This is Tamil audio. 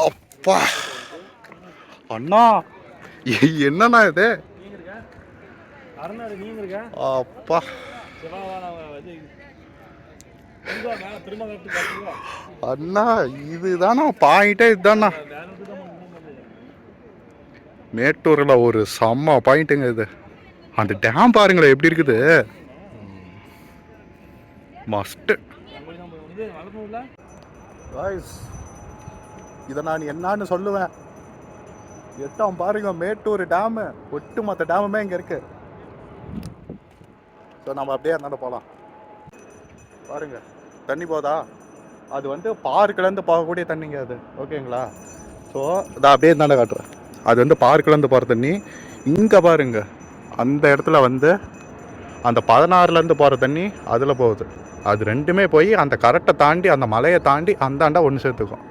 அப்பா அண்ணா என்னண்ணா இது? அப்பா அண்ணா இதுதானா பாயிண்டே இதுதானா? மேட்டூரில் ஒரு செம்ம பாயிண்ட்டுங்க இது. அந்த டேம் பாருங்களேன் எப்படி இருக்குது. மஸ்ட்டு இதை நான் என்னான்னு சொல்லுவேன். எட்டாம் பாருங்க மேட்டூர் டேமு, ஒட்டுமொத்த டேமுமே இங்கே இருக்கு. ஸோ நம்ம அப்படியே இருந்தாலும் போகலாம். பாருங்க தண்ணி போதா, அது வந்து பார்க்கிலேருந்து போகக்கூடிய தண்ணிங்க அது. ஓகேங்களா? ஸோ அதை அப்படியே இருந்தாலும் காட்டுறேன். அது வந்து பார்க்கிலேருந்து போகிற தண்ணி. இங்கே பாருங்க அந்த இடத்துல வந்து அந்த 16லேருந்து போகிற தண்ணி அதில் போகுது. அது ரெண்டுமே போய் அந்த கரெக்டை தாண்டி அந்த மலையை தாண்டி அந்தாண்டா ஒன்று சேர்த்துக்கும்.